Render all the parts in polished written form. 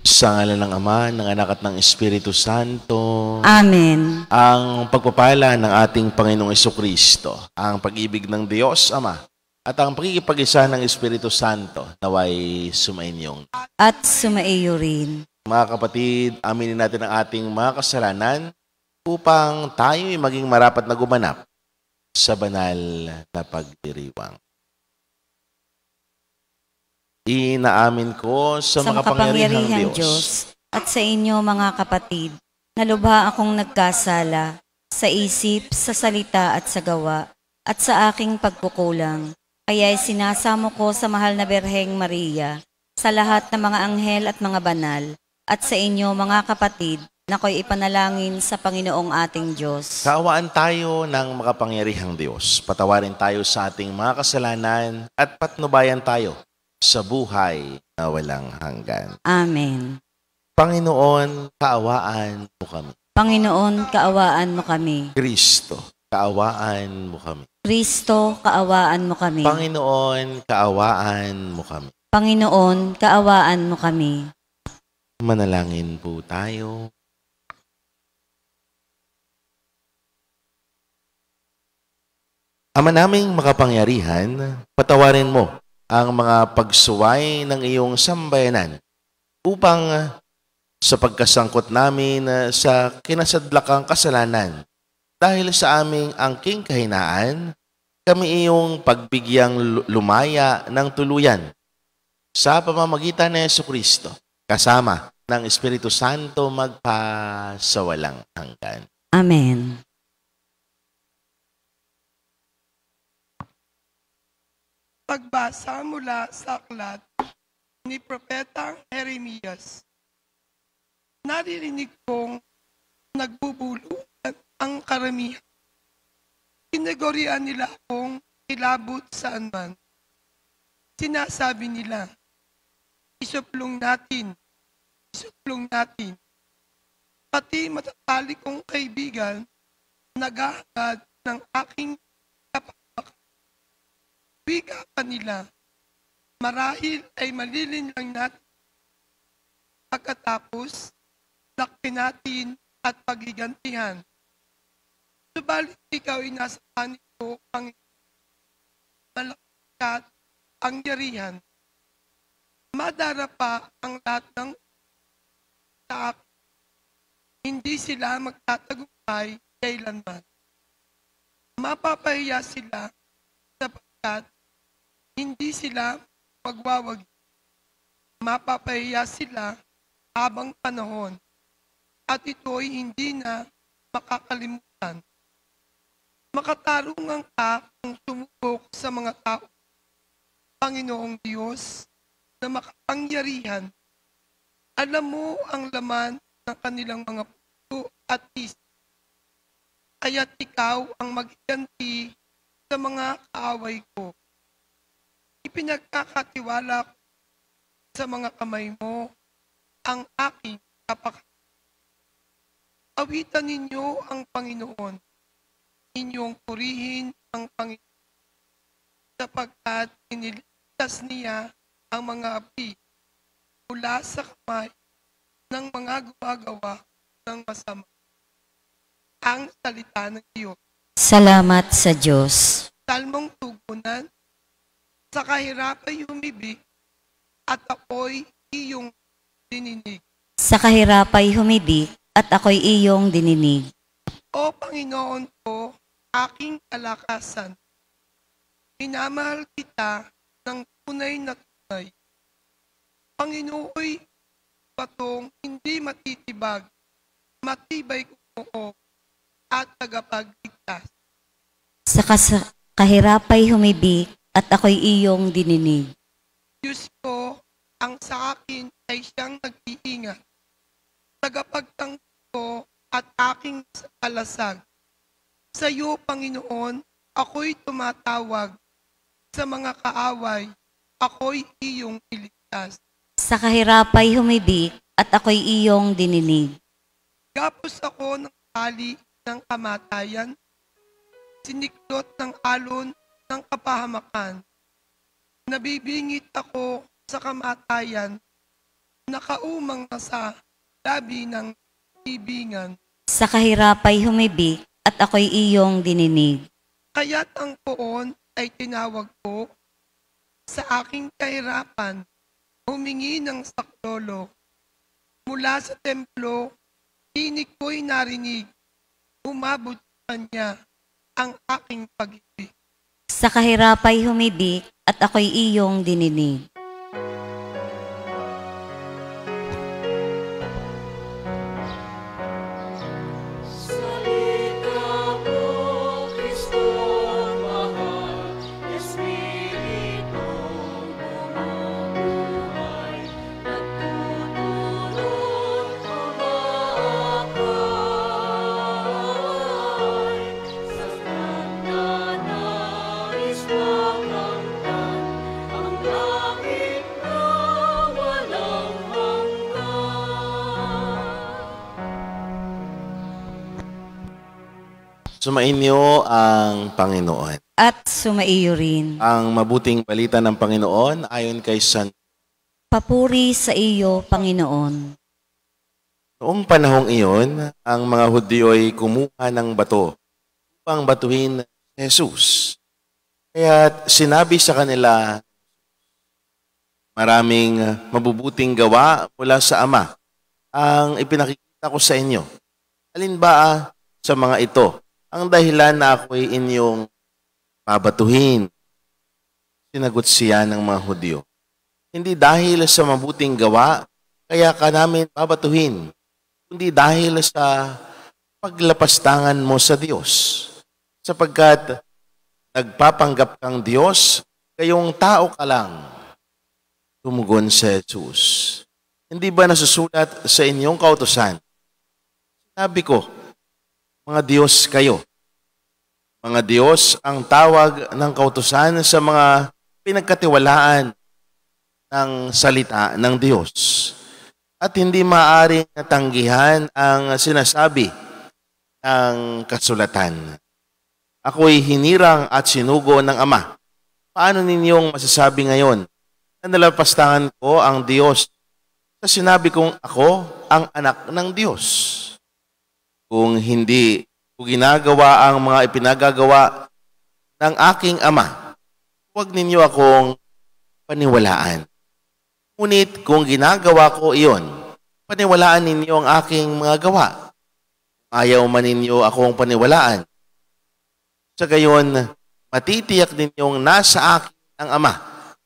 Sa ngalan ng Ama, ng Anak at ng Espiritu Santo. Amen. Ang pagpapala ng ating Panginoong Jesucristo, ang pag-ibig ng Diyos Ama, at ang pakikipag-isa ng Espiritu Santo naway sumainyong. At sumaiyo rin. Mga kapatid, aminin natin ang ating mga kasalanan upang tayo'y maging marapat na gumanap sa banal na pagdiriwang. Inaamin ko sa makapangyarihang Diyos at sa inyo mga kapatid, na lubha akong nagkasala sa isip, sa salita at sa gawa, at sa aking pagkukulang. Kaya sinasamo ko sa mahal na Birheng Maria, sa lahat ng mga anghel at mga banal, at sa inyo mga kapatid, na ko'y ipanalangin sa Panginoong ating Diyos. Kaawaan tayo ng makapangyarihang Diyos. Patawarin tayo sa ating mga kasalanan at patnubayan tayo sa buhay na walang hanggan. Amen. Panginoon, kaawaan mo kami. Panginoon, kaawaan mo kami. Kristo, kaawaan mo kami. Kristo, kaawaan mo kami. Panginoon, kaawaan mo kami. Panginoon, kaawaan mo kami. Manalangin po tayo. Ama naming makapangyarihan, patawarin mo ang mga pagsuway ng iyong sambayanan upang sa pagkasangkot namin sa kinasadlakang kasalanan dahil sa aming angking kahinaan, kami iyong pagbigyang lumaya ng tuluyan sa pamamagitan ni Jesucristo kasama ng Espiritu Santo magpasawalang hanggan. Amen. Pagbasa mula sa aklat ni Propeta Jeremias. Naririnig kong nagbubulungan ang karamihan. Tinagurian nila akong kilabot saan man. Sinasabi nila, isuplong natin. Pati matatalik kong kaibigan, naghahangad ng aking kapakanan. Biga pa nila, marahil ay malilin lang natin. Pagkatapos, lakpin natin at pagigantihan. Subalit ikaw ay nasa panig ko, Panginoon. Malakas ka at pangyarihan. Madara pa ang lahat ng sa akin. Hindi sila magtatagumpay kailanman. Mapapahiya sila sapagkat hindi sila magwawagi. Mapapahiya sila habang panahon at ito'y hindi na makakalimutan. Makatarungan ka kung sumubok sa mga tao. Panginoong Diyos na makapangyarihan, alam mo ang laman ng kanilang mga puso at isip. Kaya't ikaw ang maghiganti sa mga kaaway ko. Ipinagkakatiwala ko sa mga kamay mo ang aking kapakanan. Awitan ninyo ang Panginoon. Inyong purihin ang Panginoon sapagkat iniligtas niya ang mga api mula sa kamay ng mga gumagawa ng masama. Ang salita ng Diyos. Salamat sa Diyos. Salmong tugunan, sa kahirapay humibig at ako'y iyong dininig. Sa kahirapay humibig at ako'y iyong dininig. O Panginoon ko, aking kalakasan, minamahal kita ng tunay na tunay. Panginooy batong hindi matitibag, matibay ko at tagapagligtas. Sa kahirapay humibig at ako'y iyong dininig. Diyos ko, ang sa akin ay siyang nag-iingat. Tagapagtanggol ko at aking kalasag. Sa iyo, Panginoon, ako'y tumatawag. Sa mga kaaway, ako'y iyong iligtas. Sa kahirapay humibig at ako'y iyong dininig. Gapos ako ng tali ng kamatayan, siniklot ng alon ng kapahamakan. Nabibingit ako sa kamatayan, nakaumang na sa labi ng ibingan. Sa kahirapay humibik at ako'y iyong dininig. Kaya't ang poon ay tinawag ko sa aking kahirapan, humingi ng saklolo. Mula sa templo, tinig ko'y narinig, umabot sa kanya ang aking pag-ibig. Sa kahirapay humibik at ako'y iyong dininig. Sumainyo ang Panginoon. At sumaiyo rin. Ang mabuting balita ng Panginoon ayon kay San. Papuri sa iyo, Panginoon. Noong panahong iyon, ang mga Hudyo ay kumuha ng bato upang batuhin si Jesus. Kaya sinabi sa kanila, maraming mabubuting gawa mula sa Ama ang ipinakikita ko sa inyo. Alin ba sa mga ito ang dahilan na ako'y inyong babatuhin? Sinagot siya ng mga Hudyo, hindi dahil sa mabuting gawa, kaya ka namin babatuhin, kundi dahil sa paglapastangan mo sa Diyos. Sapagkat nagpapanggap kang Diyos, kayong tao ka lang. Tumugon si Jesus, hindi ba nasusulat sa inyong kautusan? Sabi ko, mga Diyos kayo. Mga Diyos ang tawag ng kautusan sa mga pinagkatiwalaan ng salita ng Diyos. At hindi maaaring natanggihan ang sinasabi ng kasulatan. Ako'y hinirang at sinugo ng Ama. Paano ninyong masasabi ngayon na nalapastangan ko ang Diyos sa sinabi kong ako ang anak ng Diyos? Kung hindi ko ginagawa ang mga ipinagagawa ng aking Ama, huwag ninyo akong paniwalaan. Ngunit kung ginagawa ko iyon, paniwalaan ninyo ang aking mga gawa. Ayaw man ninyo akong paniwalaan. Sa gayon, matitiyak ninyong nasa akin ang Ama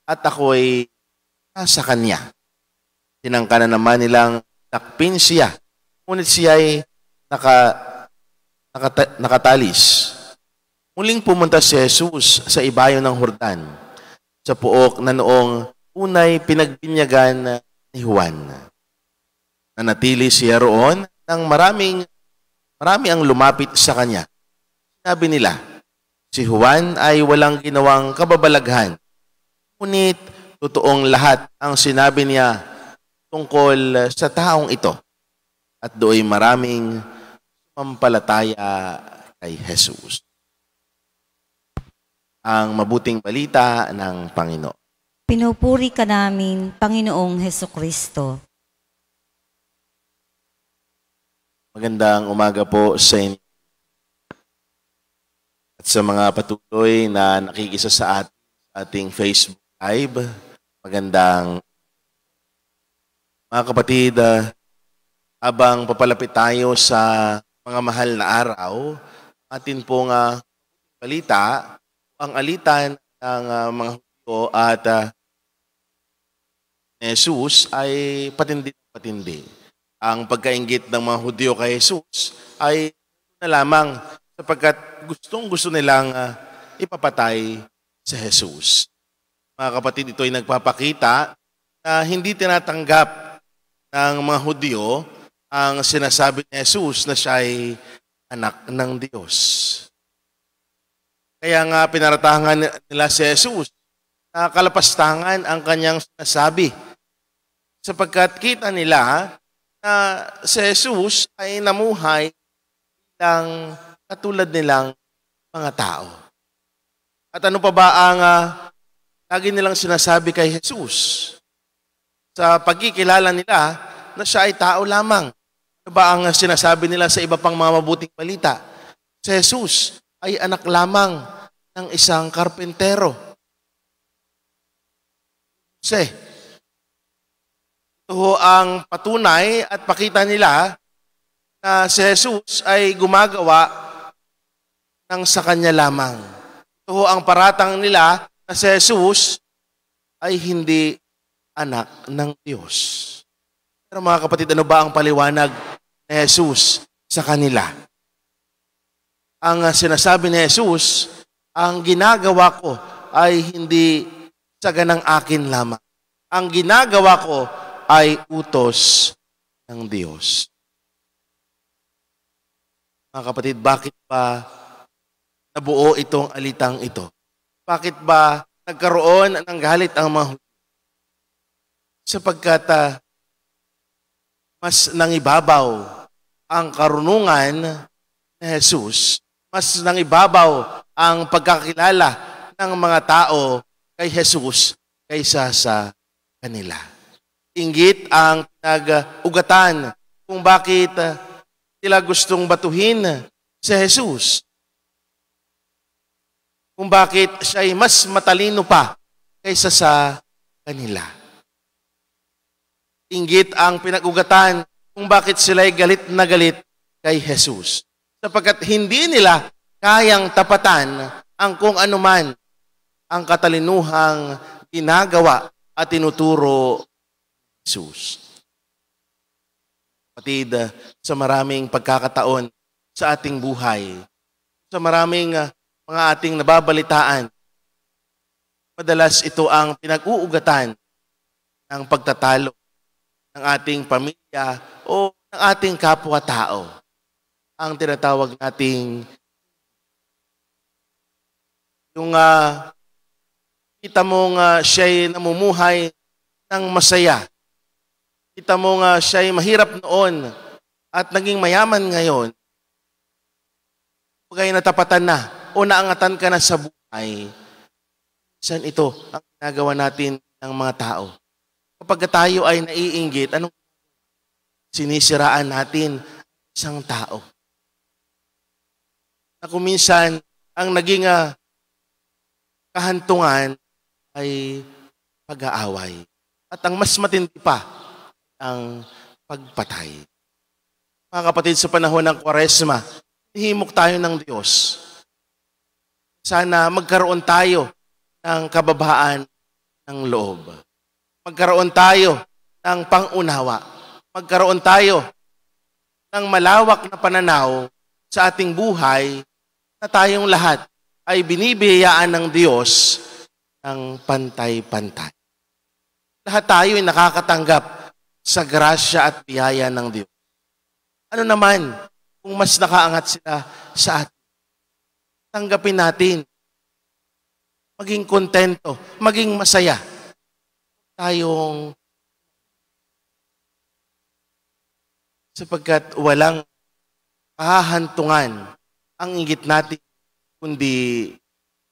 at ako'y nasa Kanya. Tinangka na naman nilang takpin siya, ngunit siya ay nakatalis. Muling pumunta si Jesus sa ibayo ng Jordan, sa puok na noong unay pinagbinyagan ni Juan. Nanatili siya roon nang marami ang lumapit sa kanya. Sabi nila, si Juan ay walang ginawang kababalaghan, ngunit totoong lahat ang sinabi niya tungkol sa taong ito. At do'y maraming sumampalataya kay Jesus. Ang mabuting balita ng Panginoon. Pinupuri ka namin, Panginoong Hesukristo. Magandang umaga po sa inyo. At sa mga patuloy na nakikisa sa ating Facebook Live, magandang mga kapatid, habang papalapit tayo sa mga mahal na araw, atin pong balita, ang alitan ng mga Hudyo at Jesus ay patindi. Ang pagkainggit ng mga Hudyo kay Jesus ay na lamang sapagkat gustong-gusto nilang ipapatay si Jesus. Mga kapatid, ito ay nagpapakita na hindi tinatanggap ng mga Hudyo ang sinasabi ni Jesus na siya ay anak ng Diyos. Kaya nga pinaratangan nila si Jesus na kalapastangan ang kanyang sinasabi. Sapagkat kita nila na si Jesus ay namuhay bilang katulad nilang mga tao. At ano pa ba ang lagi nilang sinasabi kay Jesus? sa pagkikilala nila na siya ay tao lamang. Ano ba ang sinasabi nila sa iba pang mga mabuting balita? Si Jesus ay anak lamang ng isang karpentero. Kasi ito ang patunay at pakita nila na si Jesus ay gumagawa ng sa kanya lamang. Ito ang paratang nila na si Jesus ay hindi anak ng Diyos. Pero mga kapatid, ano ba ang paliwanag ni Jesus sa kanila? Ang sinasabi ni Jesus, ang ginagawa ko ay hindi sa ganang akin lamang. Ang ginagawa ko ay utos ng Diyos. Mga kapatid, bakit ba nabuo itong alitang ito? Bakit ba nagkaroon ng galit ang mga Hudyo? Sapagkat mas nangibabaw ang karunungan ni Jesus, mas nangibabaw ang pagkakilala ng mga tao kay Jesus kaysa sa kanila. Inggit ang pinag-ugatan kung bakit sila gustong batuhin si Jesus. Kung bakit siya ay mas matalino pa kaysa sa kanila. Inggit ang pinag-ugatan kung bakit sila ay galit na galit kay Jesus. Sapagkat hindi nila kayang tapatan ang kung anuman ang katalinuhang ginagawa at tinuturo ni Jesus. Kapatid, sa maraming pagkakataon sa ating buhay, sa maraming mga ating nababalitaan, madalas ito ang pinag-uugatan ng pagtatalo ng ating pamilya o ng ating kapwa-tao. Ang tinatawag nating yung kita mong siya'y namumuhay ng masaya. Kita mong siya'y mahirap noon at naging mayaman ngayon. Pagay natapatan na o naangatan ka na sa buhay, saan ito ang ginagawa natin ng mga tao? Kapag tayo ay naiinggit, anong sinisiraan natin isang tao? Na kung minsan, ang naging kahantungan ay pag-aaway. At ang mas matindi pa, ang pagpatay. Mga kapatid, sa panahon ng Kwaresma, hihimok tayo ng Diyos. Sana magkaroon tayo ng kababaan ng loob. Magkaroon tayo ng pangunawa. Magkaroon tayo ng malawak na pananaw sa ating buhay na tayong lahat ay binibiyayaan ng Diyos ng pantay-pantay. Lahat tayo ay nakakatanggap sa grasya at biyaya ng Diyos. Ano naman kung mas nakaangat sila sa atin? Tanggapin natin. Maging kontento, maging masaya. Tayong sapagkat walang kahahantungan ang inggit natin kundi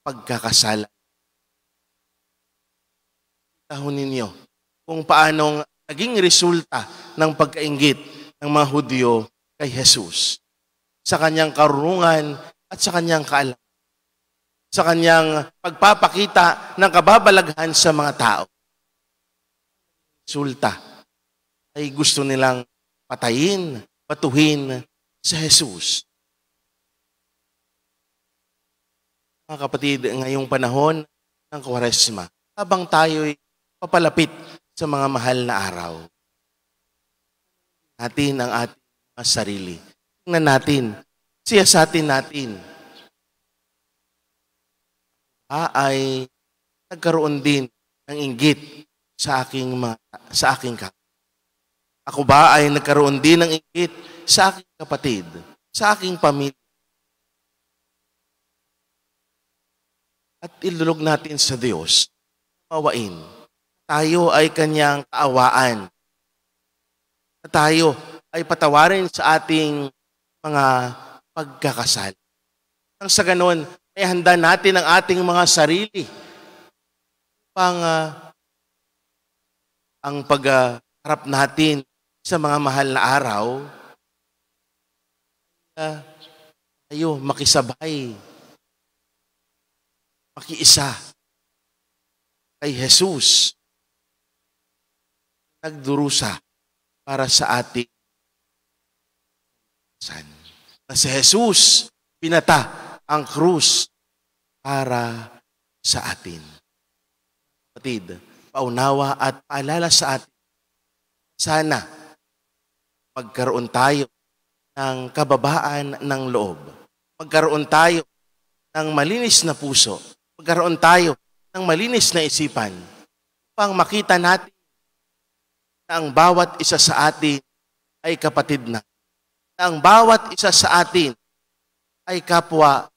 pagkakasala. Tahon ninyo kung paanong naging resulta ng pagkainggit ng mga Hudyo kay Jesus sa kanyang karunungan at sa kanyang kaalaman, sa kanyang pagpapakita ng kababalaghan sa mga tao. Resulta ay gusto nilang patayin, batuhin si Jesus. Mga kapatid, ngayong panahon ng Kwaresma, habang tayo'y papalapit sa mga mahal na araw, natin ang ating mga sarili. Tingnan natin, siyasatin natin. Ay nagkaroon din ng inggit sa aking kapatid. Ako ba ay nagkaroon din ng inggit sa aking kapatid, sa aking pamilya? At ilulog natin sa Diyos, mawain. Tayo ay kanyang kaawaan. Na tayo ay patawarin sa ating mga pagkakasala. Nang sa ganon, ay handa natin ang ating mga sarili upang ang pagharap natin sa mga mahal na araw, tayo makisabay, makiisa kay Jesus, nagdurusa para sa ating san. Na si Jesus pinata ang krus para sa atin. Kapatid, paunawa at paalala sa atin, sana magkaroon tayo ng kababaan ng loob. Magkaroon tayo ng malinis na puso. Magkaroon tayo ng malinis na isipan upang makita natin na ang bawat isa sa atin ay kapatid na. Na ang bawat isa sa atin ay kapwa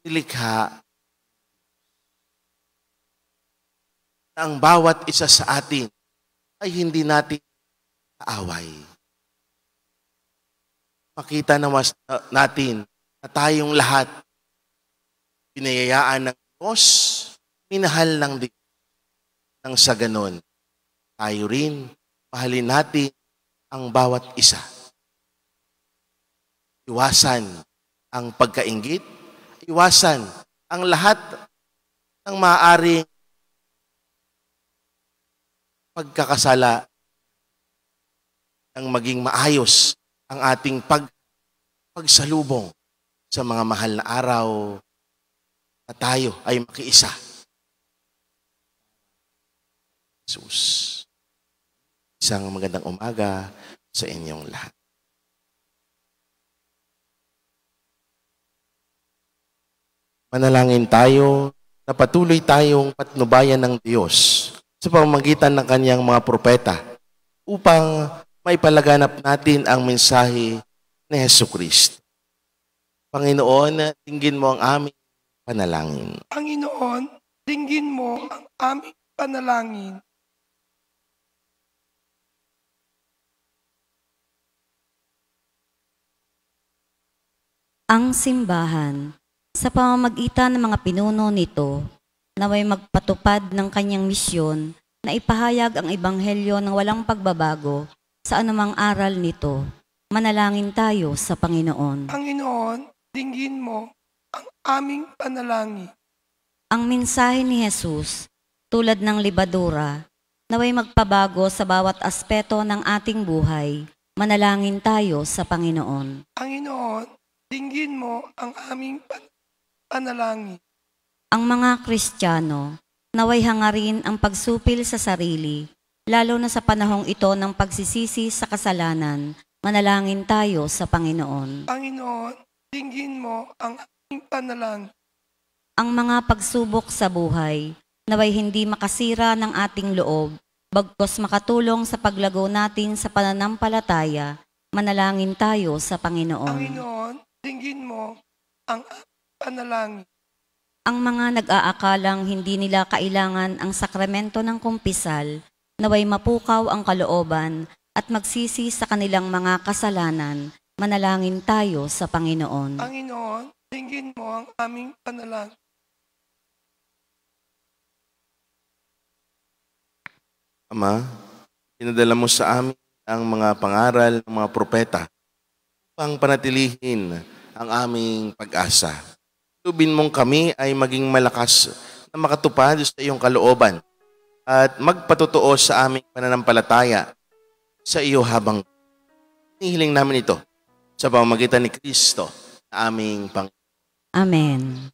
nilikha. Na ang bawat isa sa atin ay hindi natin kaaway. Makita natin na tayong lahat pinayayaan ng Diyos, minahal ng Diyos. Nang sa ganon, tayo rin mahalin natin ang bawat isa. Iwasan ang pagkainggit, iwasan ang lahat ng maaaring pagkakasala ng maging maayos ang ating pagsalubong sa mga mahal na araw na tayo ay makiisa. Jesus. Isang magandang umaga sa inyong lahat. Manalangin tayo na patuloy tayong patnubayan ng Diyos sa pamamagitan ng kanyang mga propeta upang maipalaganap natin ang mensahe ni Jesucristo. Panginoon, dinggin mo ang aming panalangin. Panginoon, dinggin mo ang aming panalangin. Ang simbahan, sa pamamagitan ng mga pinuno nito, naway magpatupad ng kanyang misyon na ipahayag ang ebanghelyo ng walang pagbabago sa anumang aral nito. Manalangin tayo sa Panginoon. Panginoon, dinggin mo ang aming panalangin. Ang mensahe ni Jesus, tulad ng libadura, naway magpabago sa bawat aspeto ng ating buhay. Manalangin tayo sa Panginoon. Panginoon, dinggin mo ang aming panalangin. Ang mga Kristiyano, naway hangarin ang pagsupil sa sarili, lalo na sa panahong ito ng pagsisisi sa kasalanan. Manalangin tayo sa Panginoon. Panginoon, dinggin mo ang aming panalangin. Ang mga pagsubok sa buhay, naway hindi makasira ng ating loob, bagkus makatulong sa paglago natin sa pananampalataya. Manalangin tayo sa Panginoon. Panginoon, dinggin mo ang aming panalangin. Ang mga nag-aakalang hindi nila kailangan ang sakramento ng kumpisal, naway mapukaw ang kalooban at magsisi sa kanilang mga kasalanan. Manalangin tayo sa Panginoon. Panginoon, dinggin mo ang aming panalangin. Ama, pinadala mo sa amin ang mga pangaral ng mga propeta upang panatilihin ang aming pag-asa. Tubin mong kami ay maging malakas na makatupad sa iyong kalooban at magpatotoo sa aming pananampalataya sa iyo habang hinihiling namin ito sa pamamagitan ni Kristo na aming Panginoon. Amen.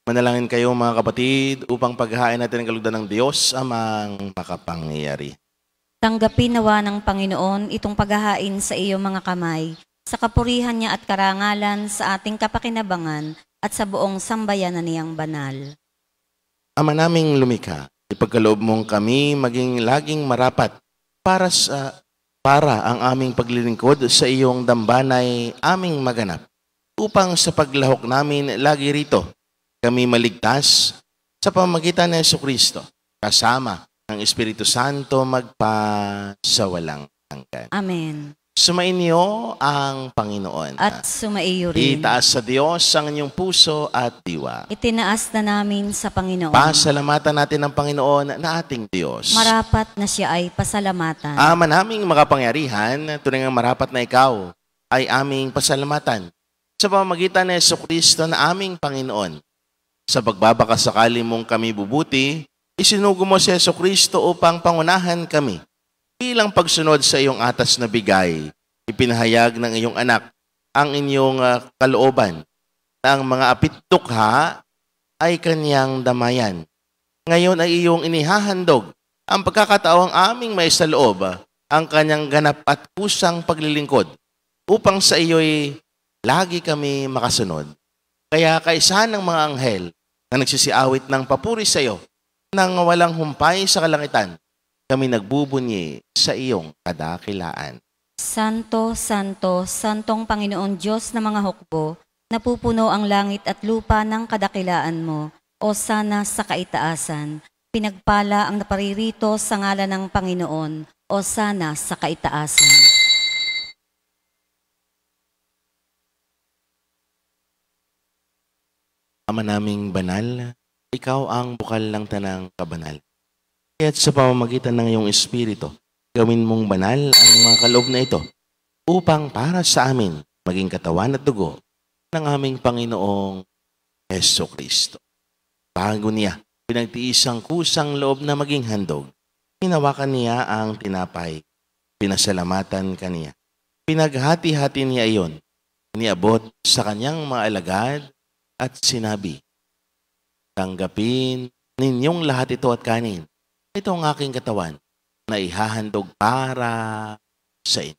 Manalangin kayo mga kapatid upang paghahain natin ang kalugdan ng Diyos amang makapangyari. Tanggapin nawa ng Panginoon itong paghahain sa iyong mga kamay, sa kapurihan niya at karangalan sa ating kapakinabangan at sa buong sambayanan niyang banal. Ama naming lumikha, ipagkaloob mong kami maging laging marapat para ang aming paglilingkod sa iyong dambanay aming maganap, upang sa paglahok namin lagi rito, kami maligtas sa pamamagitan ni Jesucristo, kasama ng Espiritu Santo magpasawalang hanggan. Amen. Sumainyo ang Panginoon. At sumaiyo rin. Itaas sa Diyos ang inyong puso at diwa. Itinaas na namin sa Panginoon. Pasalamatan natin ang Panginoon na ating Diyos. Marapat na siya ay pasalamatan. Ama naming makapangyarihan, tunay nga marapat na ikaw ay aming pasalamatan sa pamamagitan ni Jesucristo na aming Panginoon. Sa pagbabakasakali mong kami bubuti, isinugo mo si Jesucristo upang pangunahan kami. Bilang pagsunod sa iyong atas na bigay, ipinahayag ng iyong anak ang inyong kalooban na ang mga apittukha ay kanyang damayan. Ngayon ay iyong inihahandog ang pagkakataong aming may sa loob ang kanyang ganap at kusang paglilingkod upang sa iyo'y lagi kami makasunod. Kaya kaisa ng mga anghel na nagsisiawit ng papuri sa iyo nang walang humpay sa kalangitan, kami nagbubunyi sa iyong kadakilaan. Santo, Santo, Santong Panginoon Diyos na mga hukbo, napupuno ang langit at lupa ng kadakilaan mo, o sana sa kaitaasan. Pinagpala ang naparirito sa ngalan ng Panginoon, o sana sa kaitaasan. Ama naming banal, ikaw ang bukal ng tanang kabanal. Kaya't sa pamamagitan ng iyong Espiritu, gawin mong banal ang mga kaloob na ito upang para sa amin maging katawan at dugo ng aming Panginoong Jesucristo. Bago niya pinagtiis ang kusang loob na maging handog, hinawakan niya ang tinapay, pinasalamatan kaniya. Pinaghati-hati niya iyon, iniabot sa kanyang mga alagad at sinabi, tanggapin ninyong lahat ito at kanin. Ito ang aking katawan na ihahandog para sa inyo.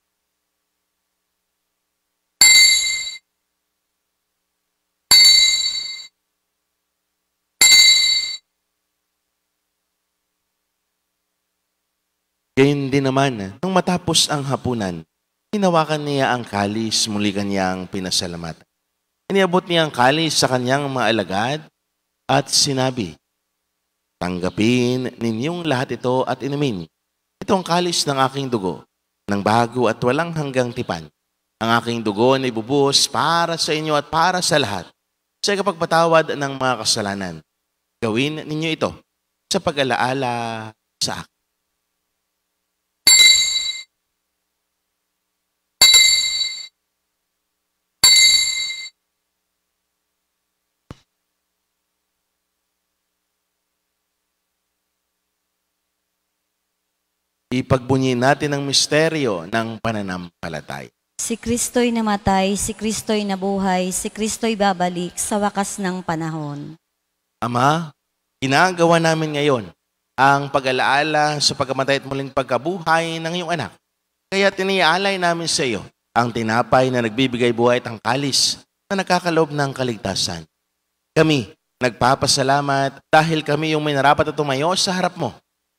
Gayun din naman, nung matapos ang hapunan, hinawakan niya ang kalis, muli kanyang pinasalamatan. Iniabot niya ang kalis sa kanyang mga alagad at sinabi, tanggapin ninyong lahat ito at inumin. Ito ang kalis ng aking dugo, ng bago at walang hanggang tipan. Ang aking dugo na ibubuhos para sa inyo at para sa lahat, sa ikapagpatawad ng mga kasalanan. Gawin ninyo ito sa pag-alaala sa akin. Ipagbunyi natin ang misteryo ng pananampalataya. Si Kristo'y namatay, si Kristo'y nabuhay, si Kristo'y babalik sa wakas ng panahon. Ama, ginagawa namin ngayon ang pag-alaala sa pagkamatay at muling pagkabuhay ng iyong anak. Kaya tiniaalay namin sa iyo ang tinapay na nagbibigay buhay at ang kalis na nakakaloob ng kaligtasan. Kami nagpapasalamat dahil kami yung may narapat at tumayo sa harap mo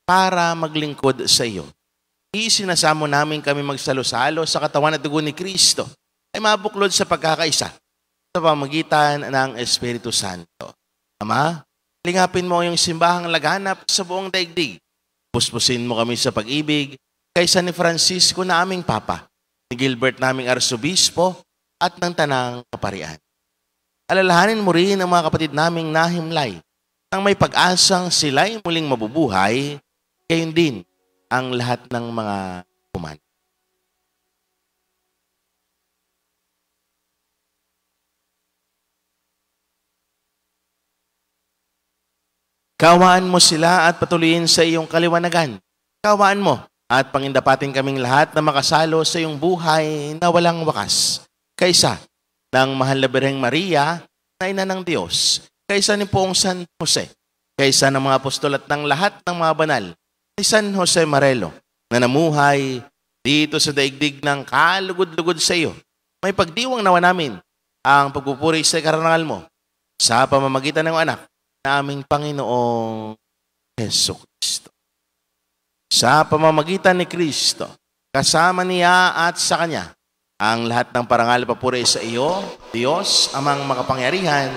para maglingkod sa iyo. Isinasamo namin kami magsalo-salo sa katawan at dugo ni Kristo ay mabuklod sa pagkakaisa sa pamagitan ng Espiritu Santo. Ama, lingapin mo yung simbahang laganap sa buong daigdig. Puspusin mo kami sa pag-ibig kaysa ni Francisco na aming Papa, ni Gilbert naming Arsobispo at ng Tanang Kaparian. Alalahanin mo rin ang mga kapatid naming nahimlay nang may pag-asang sila'y muling mabubuhay, gayon din ang lahat ng mga kuman. Kawaan mo sila at patuloyin sa iyong kaliwanagan. Kawaan mo at pangindapatin kaming lahat na makasalo sa iyong buhay na walang wakas. Kaysa ng mahal na Birheng Maria na ina ng Diyos, kaysa ni poong San Jose, kaysa ng mga apostol at ng lahat ng mga banal, ni San Jose Marelo, na namuhay dito sa daigdig ng kalugod-lugod sa iyo. May pagdiwang nawa namin ang pagpupuri sa karangal mo sa pamamagitan ng anak na aming Panginoong Heso Kristo. Sa pamamagitan ni Kristo, kasama niya at sa Kanya, ang lahat ng parangal papuri sa iyo, Diyos, amang makapangyarihan,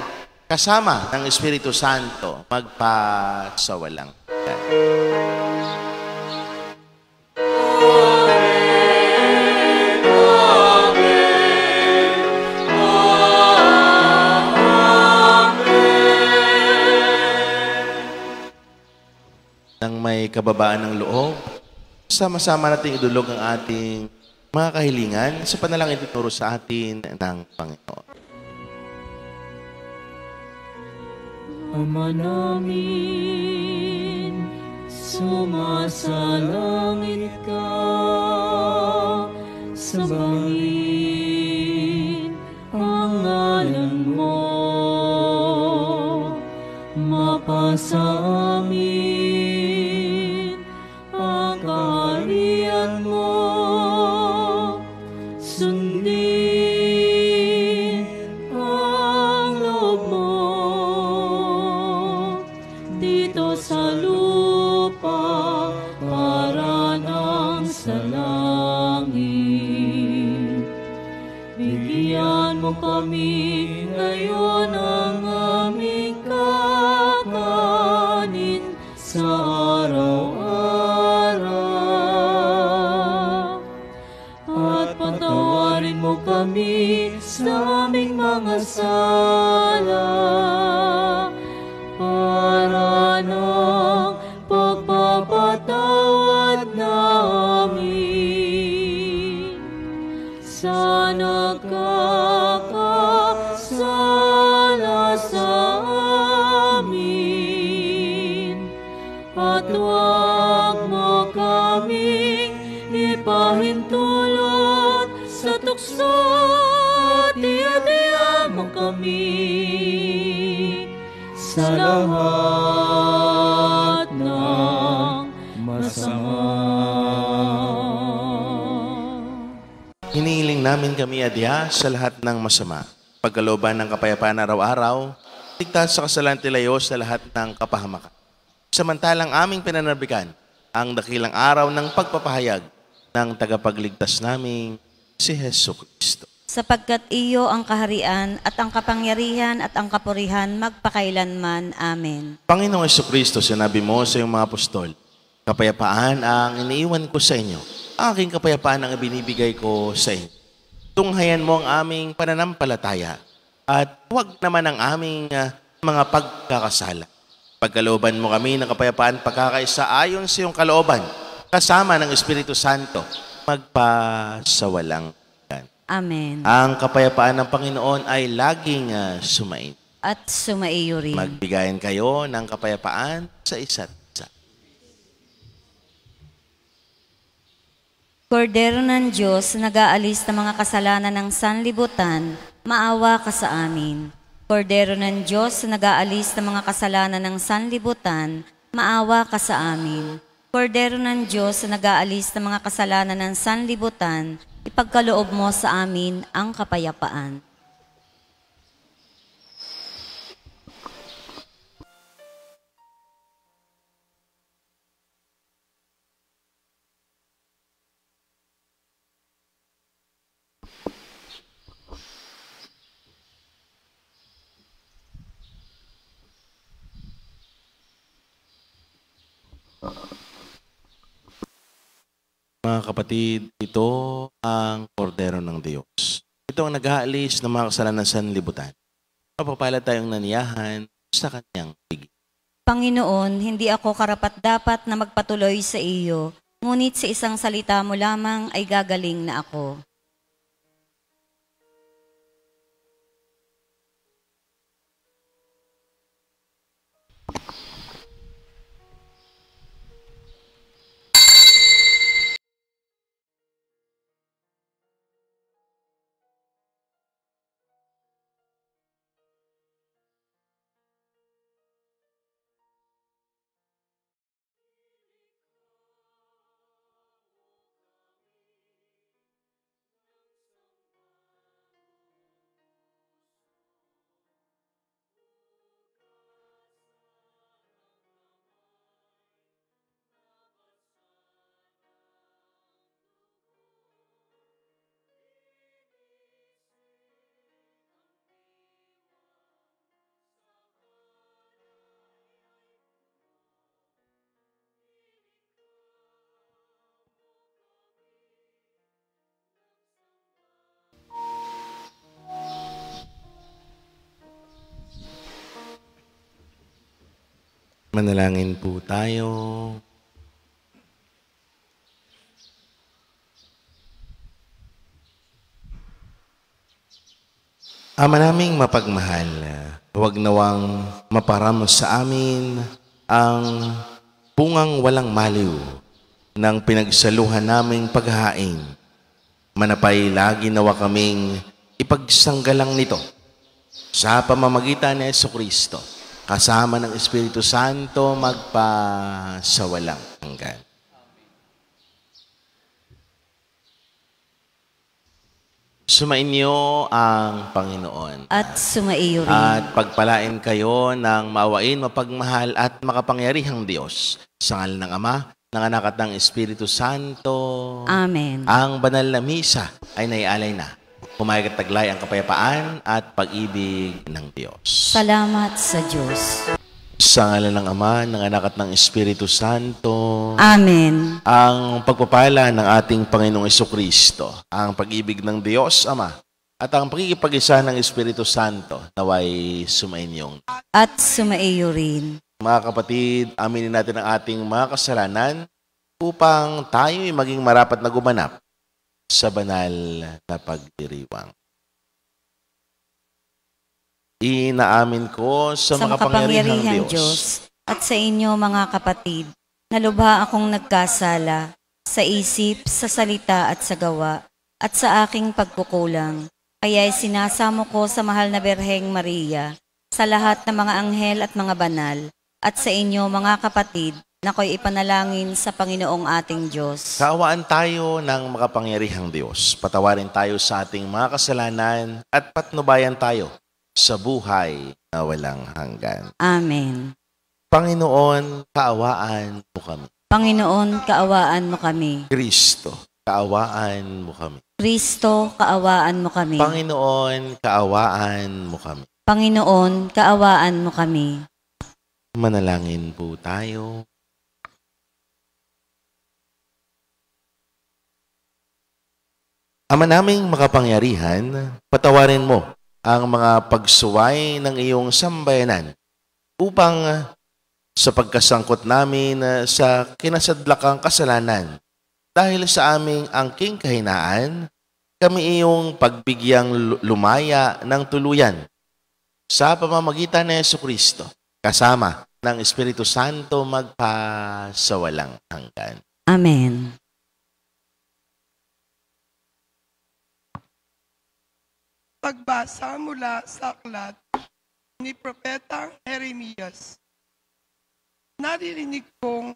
kasama ng Espiritu Santo, magpasawalang hanggan. Nang may kababaan ng loob, sama-sama nating idulog ang ating mga kahilingan sa panalangin ituturo sa atin ng Panginoon. Ama namin, sumasalangit ka, sambahin ang ngalan mo, mapasa amin ang kaharian mo, sundin ang loob mo dito sa lupa para nang sa langit. Bigyan mo kami ngayon ang aming kakanin sa araw-araw, at patawarin mo kami sa aming mga sala para ng pagpapatawad namin sa nagkakasala sa amin, at huwag mo kaming ipahintulot sa tukso, at iadya mo kami sa lahat ng masama. Hinihiling namin kami adya sa lahat ng masama, pagkalooban ng kapayapaan araw-araw, ligtas sa kasalanan tilayo sa lahat ng kapahamakan. Samantalang aming pinanarbikan ang dakilang araw ng pagpapahayag ng tagapagligtas naming si Heso Kristo. Sapagkat iyo ang kaharian at ang kapangyarihan at ang kapurihan magpakailanman. Amen. Panginoong Heso Kristo, sinabi mo sa iyong mga apostol, kapayapaan ang iniiwan ko sa inyo, aking kapayapaan ang ibinibigay ko sa inyo. Tunghayan mo ang aming pananampalataya at huwag naman ang aming mga pagkakasala. Pagkalooban mo kami ng kapayapaan pagkakaisa ayon sa iyong kalooban, kasama ng Espiritu Santo, magpasawalang hanggan. Amen. Ang kapayapaan ng Panginoon ay laging sumain. At sumaiyo rin. Magbigayan kayo ng kapayapaan sa isa't isa. Kordero ng Diyos, nag-aalis ng mga kasalanan ng sanlibutan, maawa ka sa amin. Kordero ng Diyos, nag-aalis ng mga kasalanan ng sanlibutan, maawa ka sa amin. Kordero ng Diyos, nag-aalis ng mga kasalanan ng sanlibutan, ipagkaloob mo sa amin ang kapayapaan. Mga kapatid, ito ang kordero ng Diyos. Ito ang nag-aalis ng mga kasalanan sa sanlibutan. Mapapalad tayong naniyahan sa kanyang piging. Panginoon, hindi ako karapat-dapat na magpatuloy sa iyo, ngunit sa isang salita mo lamang ay gagaling na ako. Manalangin po tayo. Ama naming mapagmahal, huwag nawang maparamo sa amin ang bungang walang maliw ng pinagsaluhan naming paghahain. Manapay lagi nawa kaming ipagsanggalang nito sa pamamagitan ni Jesucristo, kasama ng Espiritu Santo magpa sa walang hanggan. Sumainyo ang Panginoon. At sumaiyo rin. At pagpalain kayo ng maawain, mapagmahal at makapangyarihang Diyos. Sa ngalan ng Ama, ng Anak at ng Espiritu Santo. Amen. Ang banal na misa ay naialay na. Pumayag at taglay ang kapayapaan at pag-ibig ng Diyos. Salamat sa Diyos. Sa ngalan ng Ama, ng Anak at ng Espiritu Santo. Amen. Ang pagpapala ng ating Panginoong Jesucristo, ang pag-ibig ng Diyos Ama, at ang pagkikipag-isa ng Espiritu Santo naway sumainyong. At sumaiyo rin. Mga kapatid, aminin natin ang ating mga kasalanan upang tayo'y maging marapat na gumanap sa banal na pagdiriwang. Inaamin ko sa makapangyarihang Diyos at sa inyo mga kapatid, na lubha akong nagkasala sa isip, sa salita at sa gawa, at sa aking pagkukulang. Kaya'y sinasamo ko sa mahal na Birheng Maria, sa lahat ng mga anghel at mga banal, at sa inyo mga kapatid, na ko'y ipanalangin sa Panginoong ating Diyos. Kaawaan tayo ng makapangyarihang Diyos. Patawarin tayo sa ating mga kasalanan at patnubayan tayo sa buhay na walang hanggan. Amen. Panginoon, kaawaan mo kami. Panginoon, kaawaan mo kami. Kristo, kaawaan mo kami. Kristo, kaawaan mo kami. Panginoon, kaawaan mo kami. Panginoon, kaawaan mo kami. Manalangin po tayo. Ama naming makapangyarihan, patawarin mo ang mga pagsuway ng iyong sambayanan upang sa pagkasangkot namin sa kinasadlakang kasalanan dahil sa aming angking kahinaan, kami iyong pagbigyang lumaya ng tuluyan sa pamamagitan ni Jesucristo, kasama ng Espiritu Santo magpa sa walang hanggan. Amen. Pagbasa mula sa aklat ni Propeta Jeremias. Naririnig kong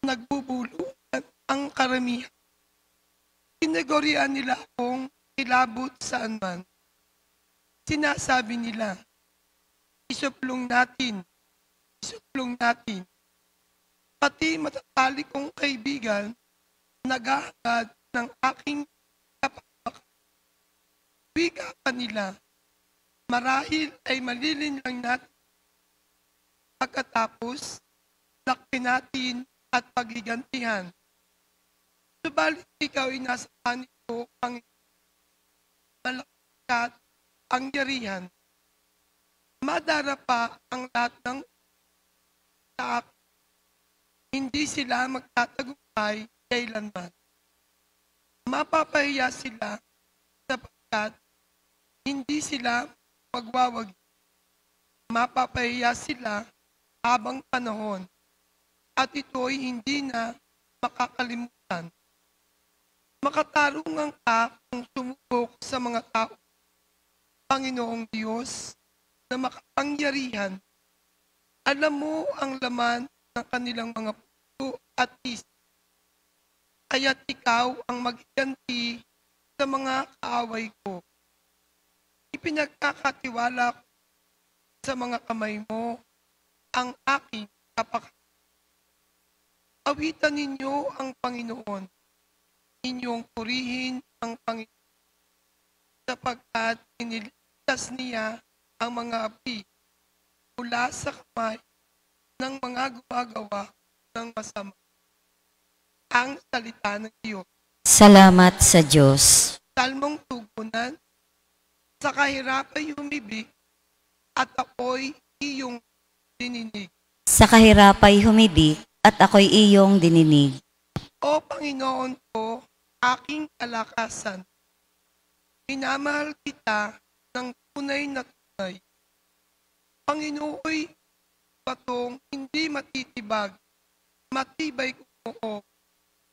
nagbubulutan ang karamihan. Tinagurian nila akong kilabot saan man. Sinasabi nila, isuplong natin. Pati matatalik kong kaibigan, naghahangad ng aking kapakanan. Wika pa nila, marahil ay malilin lang natin. Pagkatapos, lakpin natin at paghigantihan. Subalit ikaw ay nasa panig ko, Panginoon. Malakas at pangyarihan. Madara pa ang lahat ng sa akin. Hindi sila magtatagumpay kailanman. Mapapahiya sila sapagkat hindi sila magwawagi. Mapapahiya sila habang panahon at ito'y hindi na makakalimutan. Makatarungan ka kung sumubok sa mga tao. Panginoong Diyos na makapangyarihan, alam mo ang laman ng kanilang mga puso at isip. Kaya't ikaw ang maghiganti sa mga kaaway ko. Ipinagkakatiwala ko sa mga kamay mo ang aking kapakanan. Awitan ninyo ang Panginoon. Inyong purihin ang Panginoon sapagkat iniligtas niya ang mga api mula sa kamay ng mga gumagawa ng masama. Ang salita ng Diyos. Salamat sa Diyos. Salmong tugunan, sa kahirapay humibig at ako'y iyong dininig. Sa kahirapay humidik at ako'y iyong dininig. O Panginoon ko, aking kalakasan, minamahal kita ng tunay na tunay. Panginooy, batong hindi matitibag, matibay kumuo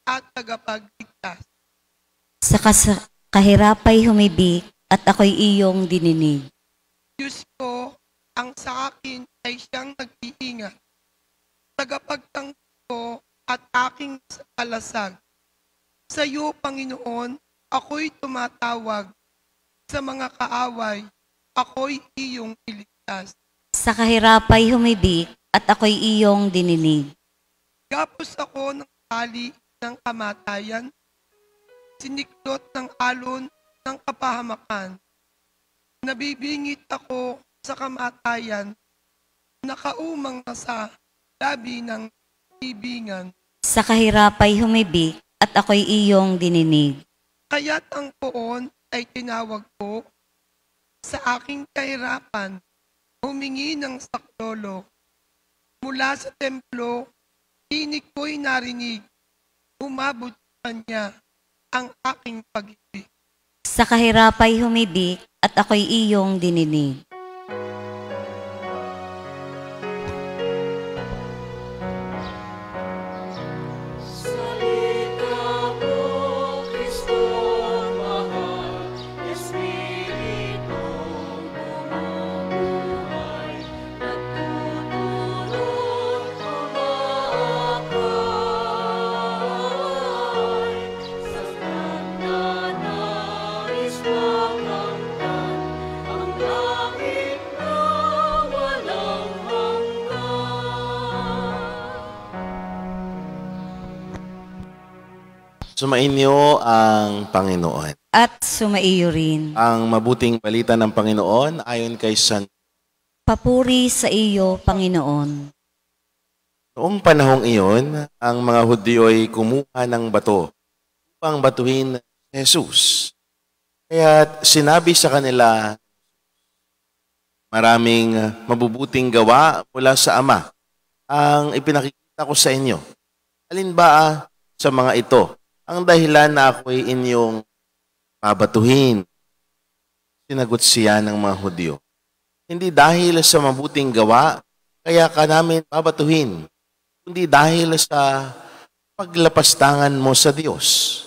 at tagapagligtas. Sa kahirapay humibik at ako'y iyong dininig. Diyos ko, ang sa akin ay siyang nag-iingat. Tagapagtangko ko at aking kalasag. Sa iyo, Panginoon, ako'y tumatawag. Sa mga kaaway, ako'y iyong iligtas. Sa kahirapay humibik at ako'y iyong dininig. Gapos ako ng tali ng kamatayan, siniklot ng alon ng kapahamakan. Nabibingit ako sa kamatayan, nakaumang na sa labi ng ibingan. Sa kahirapay humibik at ako'y iyong dininig. Kaya't ang poon ay tinawag ko, sa aking kahirapan, humingi ng saklolo. Mula sa templo, tinig ko'y narinig, umabot sa kanya ang aking pag-ibig. Sa kahirapay humibik at ako'y iyong dininig. Salita ko, Kristo mahal, Espiritu bumubuhay, nagtutulot umaakay, sa nagnanais makamtan, ang langit na walang hanggan. Sumainyo ang Panginoon. At sumaiyo rin. Ang mabuting balita ng Panginoon ayon kay San. Papuri sa iyo, Panginoon. Noong panahong iyon, ang mga Hudyo ay kumuha ng bato upang batuhin si Jesus. Kaya sinabi sa kanila, maraming mabubuting gawa mula sa Ama ang ipinakikita ko sa inyo. Alin ba sa mga ito ang dahilan na ako'y inyong babatuhin? Sinagot siya ng mga Hudyo, hindi dahil sa mabuting gawa, kaya ka namin babatuhin, kundi dahil sa paglapastangan mo sa Diyos.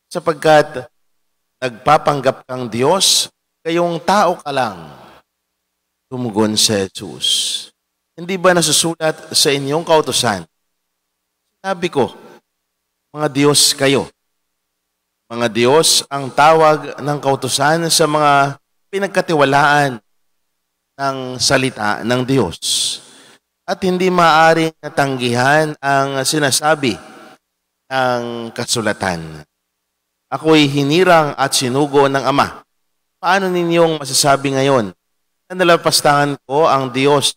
Sapagkat nagpapanggap kang Diyos, kayong tao ka lang. Tumugon si Jesus, hindi ba nasusulat sa inyong kautusan? Sabi ko, mga Diyos kayo. Mga Diyos ang tawag ng kautusan sa mga pinagkatiwalaan ng salita ng Diyos. At hindi maaaring natanggihan ang sinasabi ng kasulatan. Ako'y hinirang at sinugo ng Ama. Paano ninyong masasabi ngayon na nalapastangan ko ang Diyos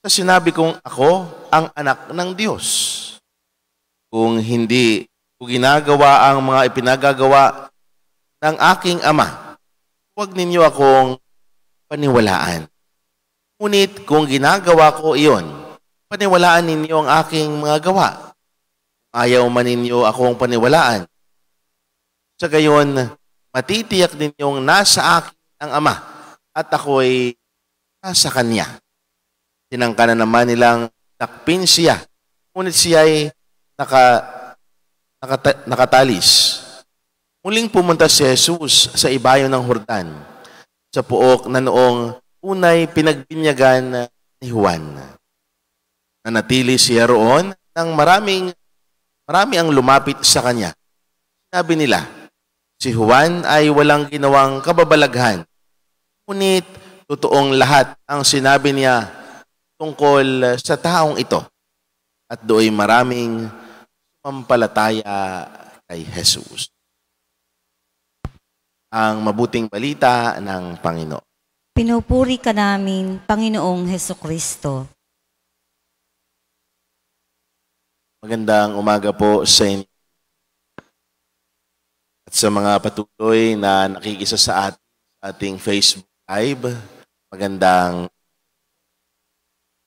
sa sinabi kong ako ang anak ng Diyos? Kung hindi ko ginagawa ang mga ipinagagawa ng aking Ama, huwag ninyo akong paniwalaan. Ngunit kung ginagawa ko iyon, paniwalaan ninyo ang aking mga gawa. Ayaw man ninyo akong paniwalaan. Sa gayon, matitiyak ninyong nasa akin ang Ama at ako'y nasa Kanya. Tinangka na naman nilang takpin siya, ngunit siya ay nakatalis. Muling pumunta si Jesus sa ibayo ng Jordan, sa puok na noong unay pinagbinyagan ni Juan. Nanatili siya roon nang marami ang lumapit sa kanya. Sinabi nila, si Juan ay walang ginawang kababalaghan, ngunit totoong lahat ang sinabi niya tungkol sa taong ito. At do'y maraming sumampalataya kay Jesus. Ang mabuting balita ng Panginoon. Pinupuri ka namin, Panginoong Hesukristo. Magandang umaga po sa inyo. At sa mga patuloy na nakikisa sa ating Facebook Live, magandang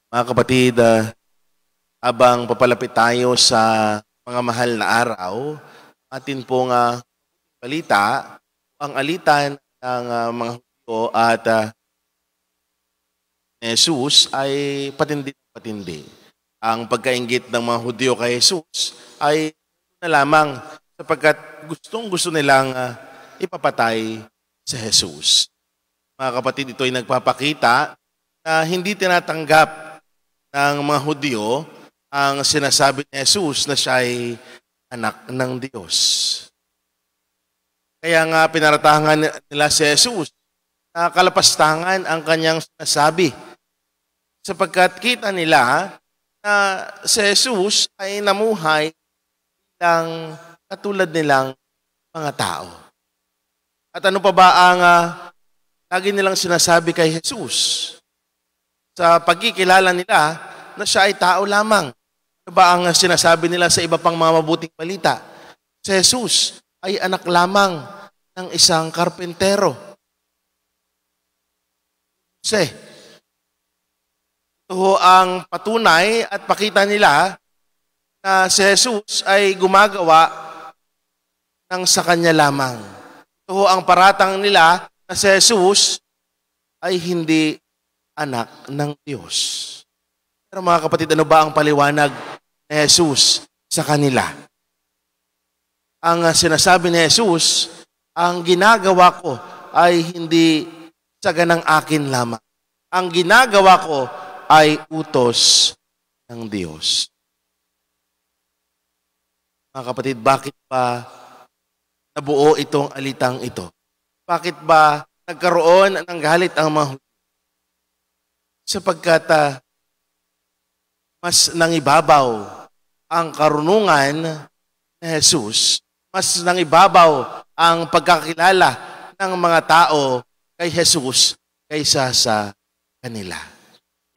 mga kapatid, habang papalapit tayo sa mga mahal na araw, atin pong balita, ang alitan ng mga Hudyo at Jesus ay patindi. Ang pagkainggit ng mga Hudyo kay Jesus ay na lamang sapagkat gusto nilang ipapatay si Jesus. Mga kapatid, ito ay nagpapakita na hindi tinatanggap ng mga Hudyo ang sinasabi ni Jesus na siya ay anak ng Diyos. Kaya nga pinaratahan nila si Jesus na kalapastangan ang kanyang sinasabi sapagkat kita nila na si Jesus ay namuhay bilang katulad nilang mga tao. At ano pa ba ang lagi nilang sinasabi kay Jesus? Sa pagkikilala nila na siya ay tao lamang. Ano ba ang sinasabi nila sa iba pang mga mabuting balita? Si Jesus ay anak lamang ng isang karpentero. Ito ang patunay at pakita nila na si Jesus ay gumagawa ng sa kanya lamang. Ito ang paratang nila na si Jesus ay hindi anak ng Diyos. Pero mga kapatid, ano ba ang paliwanag ni Jesus sa kanila? Ang sinasabi ni Jesus, ang ginagawa ko ay hindi saganang akin lamang. Ang ginagawa ko ay utos ng Diyos. Mga kapatid, bakit ba nabuo itong alitang ito? Bakit ba nagkaroon ng galit ang mga Hudyo? Sapagkat mas nangibabaw ang karunungan ni Jesus, mas nangibabaw ang pagkakilala ng mga tao kay Jesus kaysa sa kanila.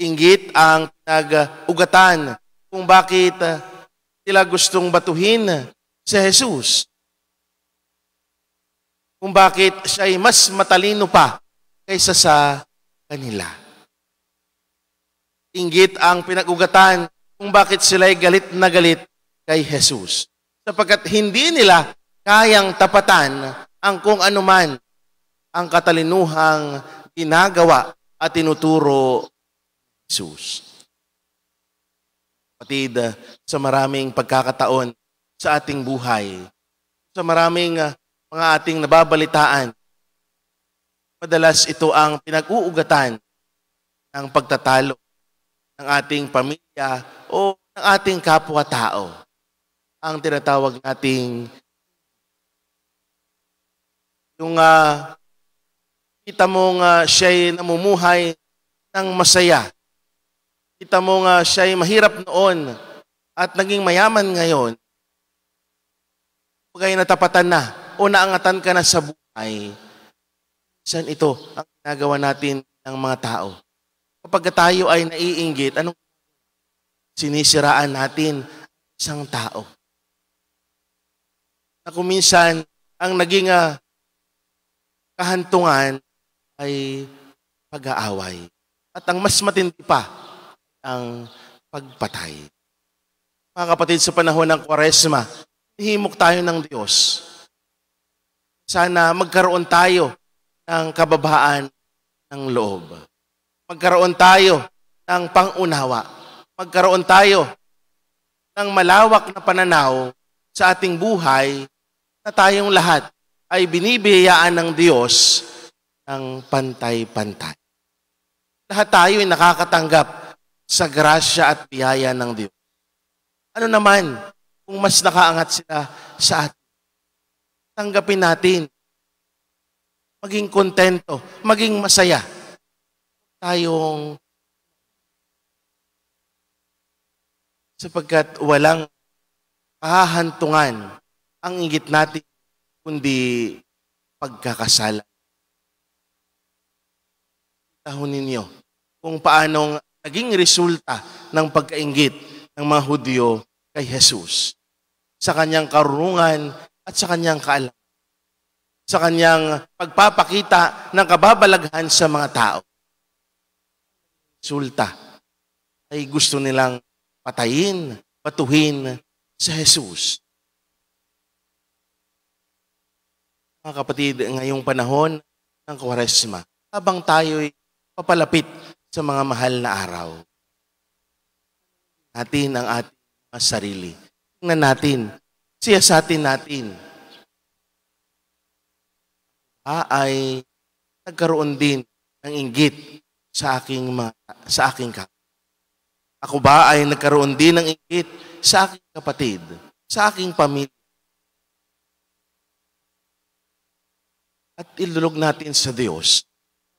Inggit ang pinag-ugatan kung bakit sila gustong batuhin si Jesus. Kung bakit siya ay mas matalino pa kaysa sa kanila. Inggit ang pinag-ugatan kung bakit sila ay galit na galit kay Jesus. Sapagkat hindi nila kayang tapatan ang kung anuman ang katalinuhang ginagawa at tinuturo ni Jesus. Kapatid, sa maraming pagkakataon sa ating buhay, sa maraming mga ating nababalitaan, madalas ito ang pinag-uugatan ng pagtatalo ng ating pamilya o ng ating kapwa-tao. Ang tinatawag nating yung kita mong siya'y namumuhay ng masaya. Kita mong siya'y mahirap noon at naging mayaman ngayon. Pagkay natapatan na o naangatan ka na sa buhay, saan ito ang ginagawa natin ng mga tao? Kapag tayo ay naiinggit, anong sinisiraan natin isang tao? Na kung minsan, ang naging kahantungan ay pag-aaway. At ang mas matindi pa, ang pagpatay. Mga kapatid, sa panahon ng Kwaresma, hihimok tayo ng Diyos. Sana magkaroon tayo ng kababaan ng loob. Magkaroon tayo ng pangunawa. Magkaroon tayo ng malawak na pananaw sa ating buhay na tayong lahat ay binibiyayaan ng Diyos ng pantay-pantay. Lahat tayo ay nakakatanggap sa grasya at biyaya ng Diyos. Ano naman kung mas nakaangat sila sa atin? Tanggapin natin. Maging kontento, maging masaya. Tayong sapagkat walang kahahantungan ang inggit natin kundi pagkakasala. Tahon ninyo kung paanong naging resulta ng pagkainggit ng mga Hudyo kay Jesus sa kanyang karunungan at sa kanyang kaalaman, sa kanyang pagpapakita ng kababalaghan sa mga tao. Resulta ay gusto nilang patayin, batuhin si Jesus. Mga kapatid, ngayong panahon ng Kwaresma, habang tayo'y papalapit sa mga mahal na araw, natin ang ating mga sarili. Tingnan natin, siyasatin natin. Ay nagkaroon din ng inggit sa aking kapatid. Ako ba ay nagkaroon din ng inggit sa aking kapatid, sa aking pamilya? At ilulog natin sa Diyos,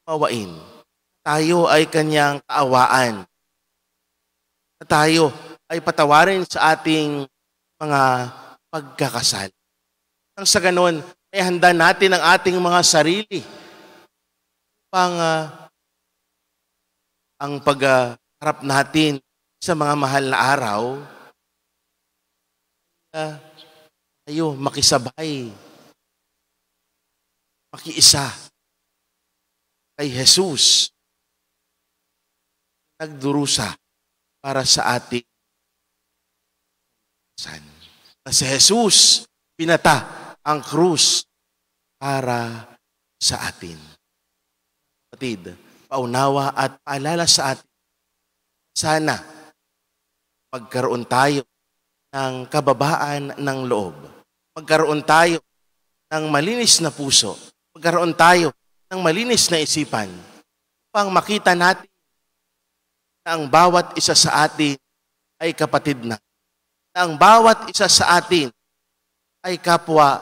mawain. Tayo ay kanyang kaawaan. At tayo ay patawarin sa ating mga pagkakasal. Nang sa ganon, ay handa natin ang ating mga sarili upang ang pagharap natin sa mga mahal na araw, tayo makisabay, makiisa kay Jesus, nagdurusa para sa ating san. Na si Jesus pinata ang krus para sa atin. Kapatid, paunawa at paalala sa atin, sana magkaroon tayo ng kababaan ng loob. Magkaroon tayo ng malinis na puso. Magkaroon tayo ng malinis na isipan upang makita natin na ang bawat isa sa atin ay kapatid na. Na ang bawat isa sa atin ay kapwa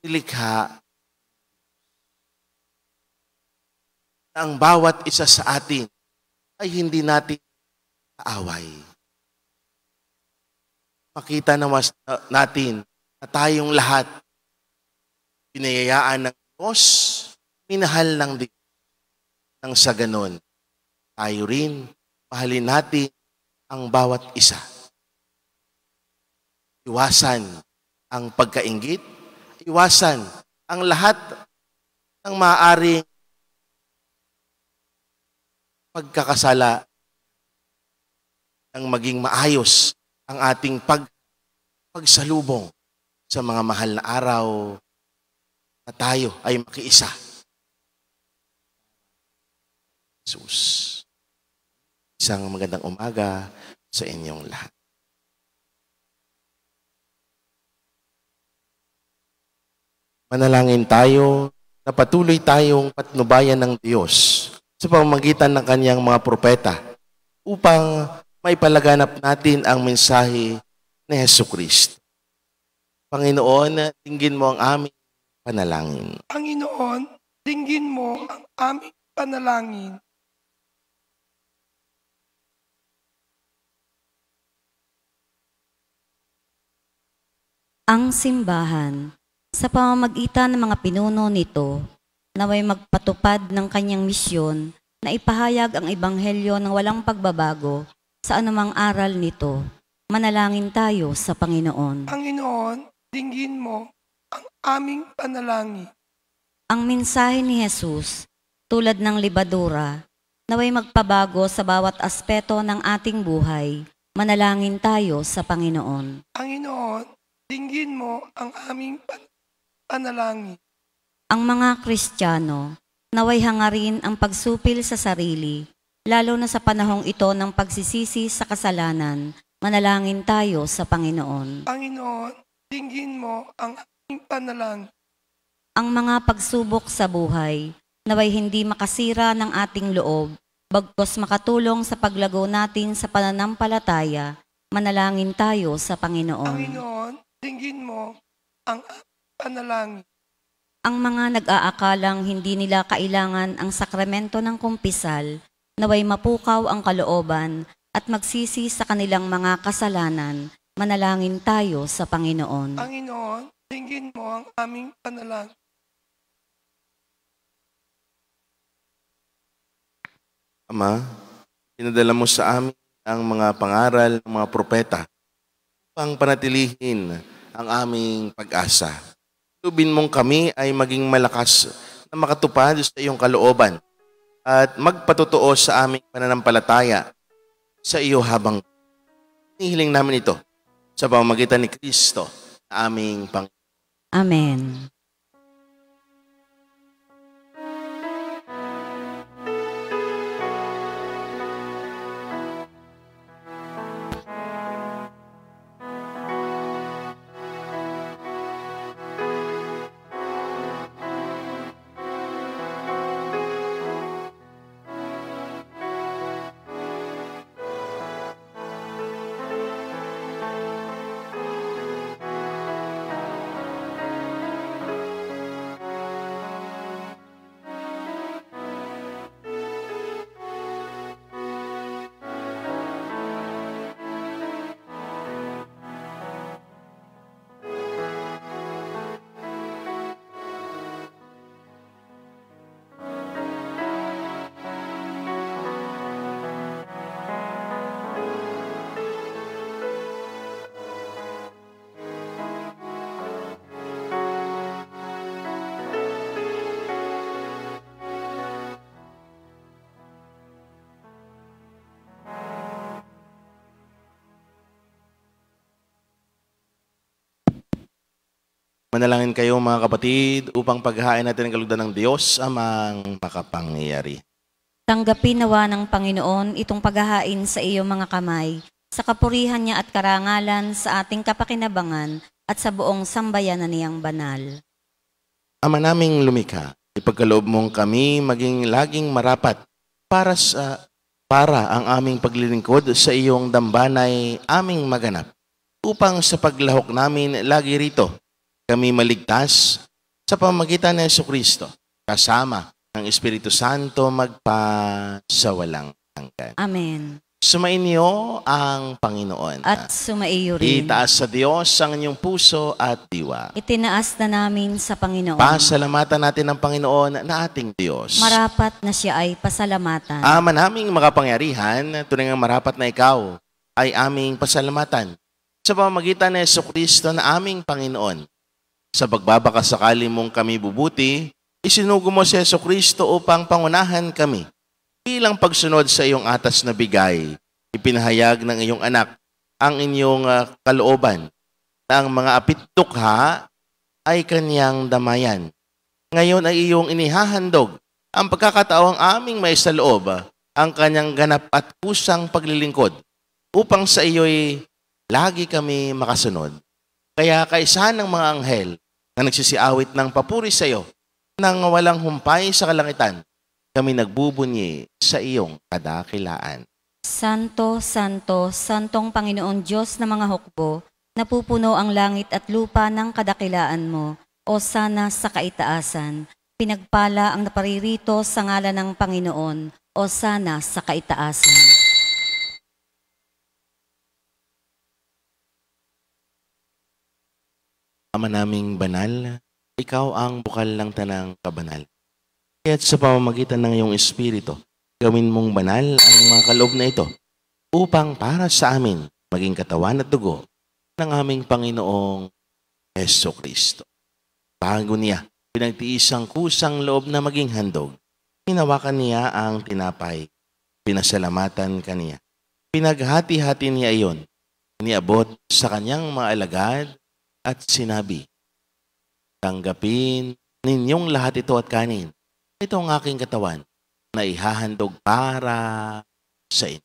nilikha. Na ang bawat isa sa atin ay hindi natin kaaway. Makita natin na tayong lahat pinayayaan ng Diyos, minahal ng Diyos. Nang sa ganon, tayo rin mahalin natin ang bawat isa. Iwasan ang pagkainggit, iwasan ang lahat ng maaaring pagkakasala nang maging maayos ang ating pagsalubong sa mga mahal na araw na tayo ay makiisa. Jesus. Isang magandang umaga sa inyong lahat. Manalangin tayo na patuloy tayong patnubayan ng Diyos sa pamamagitan ng kanyang mga propeta upang maipalaganap natin ang mensahe ni Jesucristo. Panginoon, dinggin mo ang aming panalangin. Panginoon, dinggin mo ang aming panalangin. Ang simbahan, sa pamamagitan ng mga pinuno nito, naway magpatupad ng kanyang misyon na ipahayag ang ebanghelyo ng walang pagbabago sa anumang aral nito. Manalangin tayo sa Panginoon. Panginoon, dinggin mo ang aming panalangin. Ang mensahe ni Jesus, tulad ng libadura, naway magpabago sa bawat aspeto ng ating buhay. Manalangin tayo sa Panginoon. Panginoon, dinggin mo ang aming panalangin. Ang mga Kristiyano, naway hangarin ang pagsupil sa sarili, lalo na sa panahong ito ng pagsisisi sa kasalanan. Manalangin tayo sa Panginoon. Panginoon, dinggin mo ang aming panalangin. Ang mga pagsubok sa buhay, naway hindi makasira ng ating loob, bagkus makatulong sa paglago natin sa pananampalataya. Manalangin tayo sa Panginoon. Panginoon, dinggin mo ang aming panalangin. Ang mga nag-aakalang hindi nila kailangan ang sakramento ng kumpisal, naway mapukaw ang kalooban at magsisi sa kanilang mga kasalanan. Manalangin tayo sa Panginoon. Panginoon, dinggin mo ang aming panalangin. Ama, pinadala mo sa amin ang mga pangaral ng mga propeta upang panatilihin ang aming pag-asa. Lubin mong kami ay maging malakas na makatupad sa iyong kalooban at magpatotoo sa aming pananampalataya sa iyo habang Hinihiling namin ito sa pamamagitan ni Kristo na aming Panginoon. Amen. Manalangin kayo mga kapatid upang paghahain natin ang kalugdan ng Diyos amang makapangyari. Tanggapin nawa ng Panginoon itong paghahain sa iyong mga kamay, sa kapurihan niya at karangalan sa ating kapakinabangan at sa buong sambayanan niyang banal. Ama naming lumikha, ipagkaloob mong kami maging laging marapat para ang aming paglilingkod sa iyong dambanay aming maganap, upang sa paglahok namin lagi rito, kami maligtas sa pamamagitan ni Jesucristo, kasama ng Espiritu Santo magpasawalang hanggan. Amen. Sumainyo ang Panginoon. At sumaiyo rin. Itaas sa Diyos ang inyong puso at diwa. Itinaas na namin sa Panginoon. Pasalamatan natin ang Panginoon na ating Diyos. Marapat na siya ay pasalamatan. Ama naming makapangyarihan, tunay nga marapat na ikaw ay aming pasalamatan sa pamamagitan ni Jesucristo na aming Panginoon. Sa pagbabakasakali mong kami bubuti, isinugo mo si Jesucristo upang pangunahan kami. Bilang pagsunod sa iyong atas na bigay, ipinahayag ng iyong anak ang inyong kalooban na ang mga apittukha ay kanyang damayan. Ngayon ay iyong inihahandog ang pagkakataong aming may sa loob ang kanyang ganap at kusang paglilingkod upang sa iyo'y lagi kami makasunod. Kaya kaisa ng mga anghel na nagsisiawit ng papuri sa iyo nang walang humpay sa kalangitan, kami nagbubunyi sa iyong kadakilaan. Santo, Santo, Santong Panginoon Diyos na mga hukbo, napupuno ang langit at lupa ng kadakilaan mo, o sana sa kaitaasan. Pinagpala ang naparirito sa ngalan ng Panginoon, o sana sa kaitaasan. Ama naming banal, ikaw ang bukal ng tanang kabanal. Kaya't sa pamamagitan ng iyong Espiritu, gawin mong banal ang mga kaloob na ito upang para sa amin maging katawan at dugo ng aming Panginoong Jesucristo. Bago niya pinagtiis ang kusang loob na maging handog, hinawakan niya ang tinapay, pinasalamatan kaniya. Pinaghati-hati niya iyon, iniabot sa kanyang mga alagad at sinabi, tanggapin ninyong lahat ito at kanin. Ito ang aking katawan na ihahandog para sa inyo.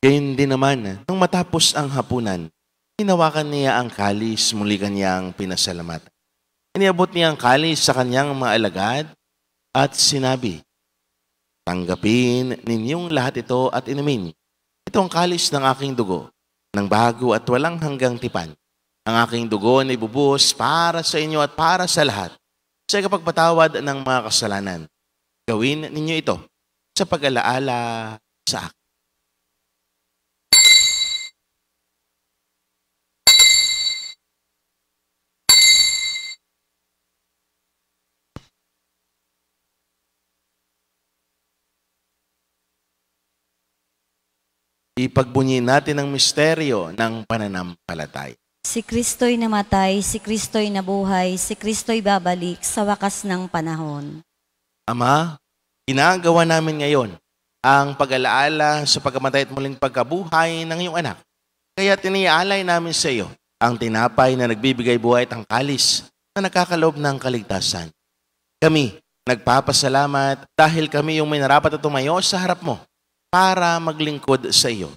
Gayun din naman, nang matapos ang hapunan, hinawakan niya ang kalis, muli kanyang pinasalamatan. Iniabot niya ang kalis sa kanyang mga alagad at sinabi, tanggapin ninyong lahat ito at inumin. Ito ang kalis ng aking dugo, ng bago at walang hanggang tipan. Ang aking dugo na ibubuhos para sa inyo at para sa lahat, sa kapagpatawad ng mga kasalanan. Gawin ninyo ito sa pag-alaala sa akin. Ipagbunyi natin ang misteryo ng pananampalataya. Si Kristo'y namatay, si Kristo'y nabuhay, si Kristo'y babalik sa wakas ng panahon. Ama, ginagawa namin ngayon ang pag-alaala sa pagkamatay at muling pagkabuhay ng iyong anak. Kaya tiniaalay namin sa iyo ang tinapay na nagbibigay buhay at ang kalis na nakakaloob ng kaligtasan. Kami nagpapasalamat dahil kami yung may narapat at tumayo sa harap mo para maglingkod sa iyo.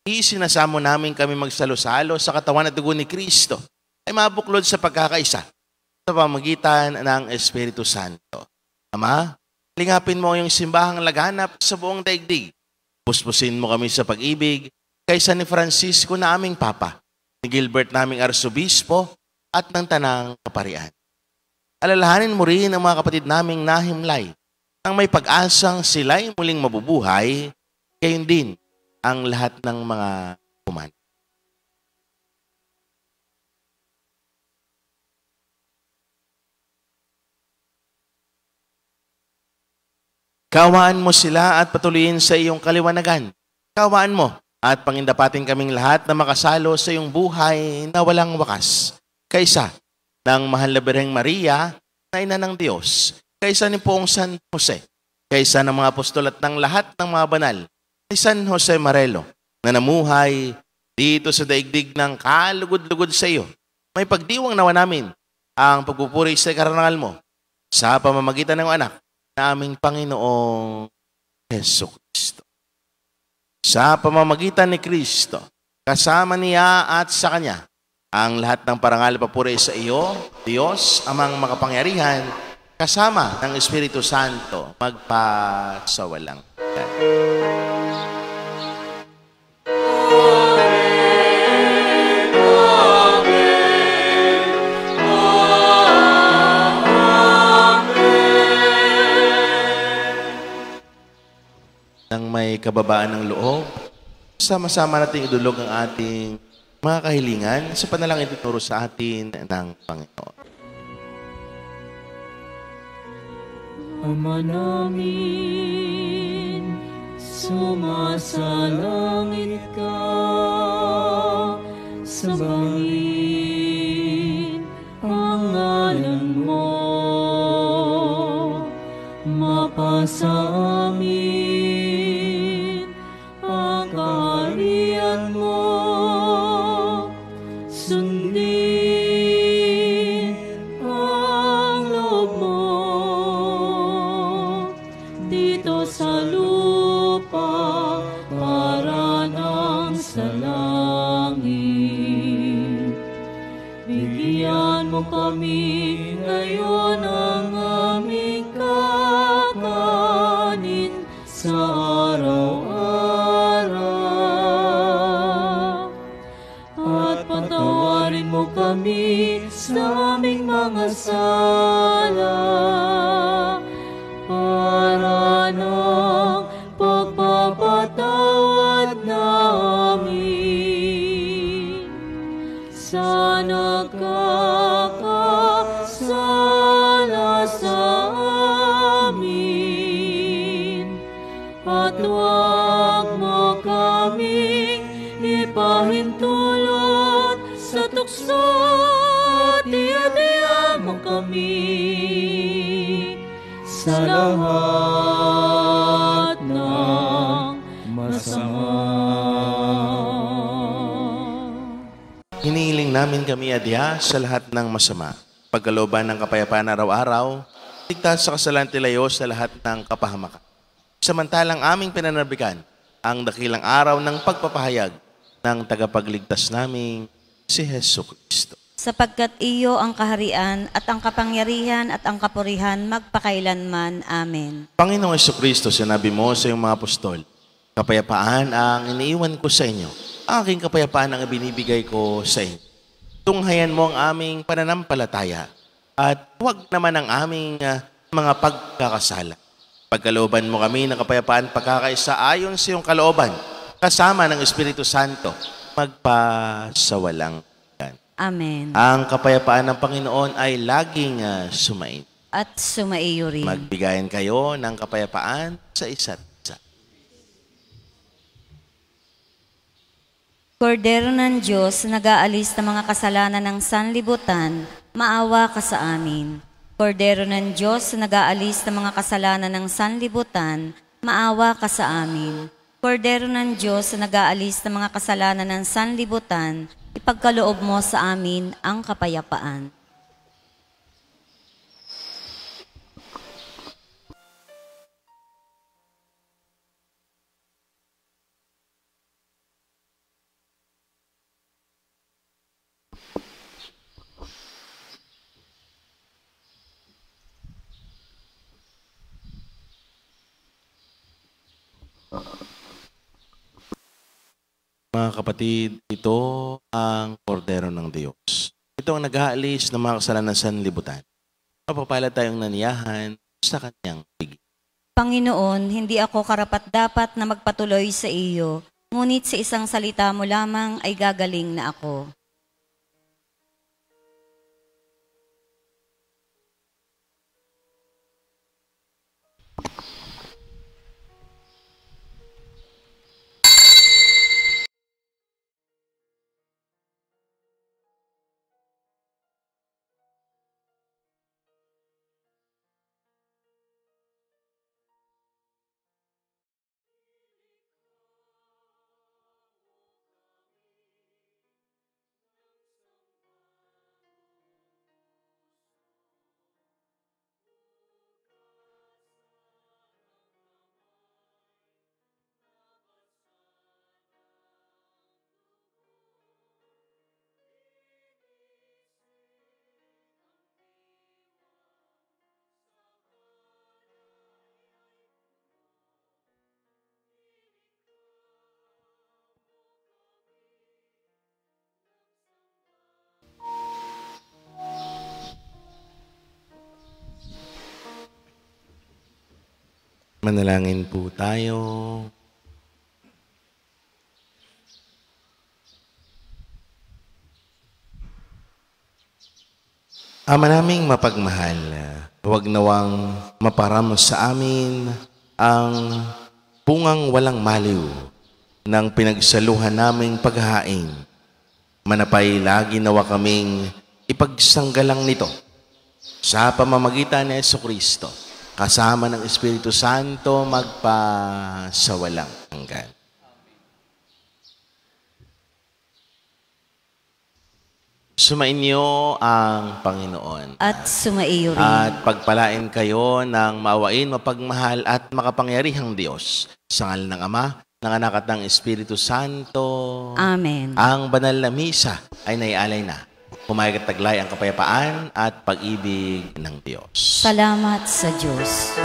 Isinasamo namin kami magsalo-salo sa katawan at dugo ni Kristo ay mabuklod sa pagkakaisa sa pamagitan ng Espiritu Santo. Ama, lingapin mo yung simbahang laganap sa buong daigdig. Puspusin mo kami sa pag-ibig kaysa ni Francisco na aming Papa, ni Gilbert naming Arsobispo at ng Tanang Kaparian. Alalahanin mo rin ang mga kapatid naming nahimlay nang may pag-asang sila'y muling mabubuhay, gayon din ang lahat ng mga kuman. Kawaan mo sila at patuloyin sa iyong kaliwanagan. Kawaan mo at pangindapatin kaming lahat na makasalo sa iyong buhay na walang wakas. Kaysa ng mahal na Birheng Maria na ina ng Diyos, kaysa ni Poong San Jose, kaysa ng mga apostol at ng lahat ng mga banal, ni San Jose Marelo, na namuhay dito sa daigdig ng kalugod-lugod sa iyo. May pagdiwang nawa namin ang pagpupuri sa karangal mo sa pamamagitan ng anak na aming Panginoong Jesucristo. Sa pamamagitan ni Kristo, kasama niya at sa Kanya, ang lahat ng parangal at papuri sa iyo, Diyos, Amang makapangyarihan, kasama ng Espiritu Santo, magpasawalang hanggan. Nang may kababaan ng loob, sama-sama nating idulog ang ating mga kahilingan sa panalangin ituturo sa atin ng Panginoon. Ama namin, sumasalangit ka, sambahin ang ngalan mo, mapasa amin ang kaharian mo, sundin ang loob mo dito sa lupa para nang sa langit. Bigyan mo kami ngayon ang aming kakanin sa araw-araw, at patawarin mo kami sa aming mga sala para ng pagpapatawad namin sa nagkakasala sa amin, at huwag mo kaming ipahintulot sa tukso, at iadya mo kami sa lahat ng masama. Hinihiling namin kami adya sa lahat ng masama, pagkalooban ng kapayapaan araw-araw, ligtas sa kasalanan tilayo sa lahat ng kapahamakan. Samantalang aming pinanarbikan ang dakilang araw ng pagpapahayag ng tagapagligtas naming si Jesucristo. Sapagkat iyo ang kaharian at ang kapangyarihan at ang kapurihan magpakailanman. Amen. Panginoong Jesucristo, sinabi mo sa iyong mga apostol, kapayapaan ang iniiwan ko sa inyo, aking kapayapaan ang ibinibigay ko sa inyo. Tunghayan mo ang aming pananampalataya at huwag naman ang aming mga pagkakasala. Pagkalooban mo kami ng kapayapaan pagkakaisa ayon sa iyong kalooban, kasama ng Espiritu Santo, magpasawalang hanggan. Amen. Ang kapayapaan ng Panginoon ay laging sumain. At sumaiyo rin. Magbigayan kayo ng kapayapaan sa isa't isa. Kordero ng Diyos na nag-aalis ng mga kasalanan ng sanlibutan, maawa ka sa amin. Kordero ng Diyos na nag-aalis ng mga kasalanan ng sanlibutan, maawa ka sa amin. Kordero ng Diyos na nag-aalis ng mga kasalanan ng sanlibutan, ipagkaloob mo sa amin ang kapayapaan. Mga kapatid, ito ang kordero ng Diyos. Ito ang nag-aalis ng mga kasalanan sa sanlibutan. Mapapala tayong naniyahan sa kanyang piging. Panginoon, hindi ako karapat-dapat na magpatuloy sa iyo, ngunit sa isang salita mo lamang ay gagaling na ako. Manalangin po tayo. Ama naming mapagmahal, huwag nawang maparam sa amin ang pungang walang maliw ng pinagsaluhan naming paghahain. Manapay lagi nawa kaming ipagsanggalang nito sa pamamagitan ni Jesucristo, kasama ng Espiritu Santo magpasawalang hanggan. Sumainyo ang Panginoon. At sumaiyo rin. At pagpalain kayo ng maawain, mapagmahal at makapangyarihang Diyos. Sa ngalan ng Ama, ng Anak at ng Espiritu Santo. Amen. Ang banal na misa ay naialay na. Pumayag at taglay ang kapayapaan at pag-ibig ng Diyos. Salamat sa Diyos.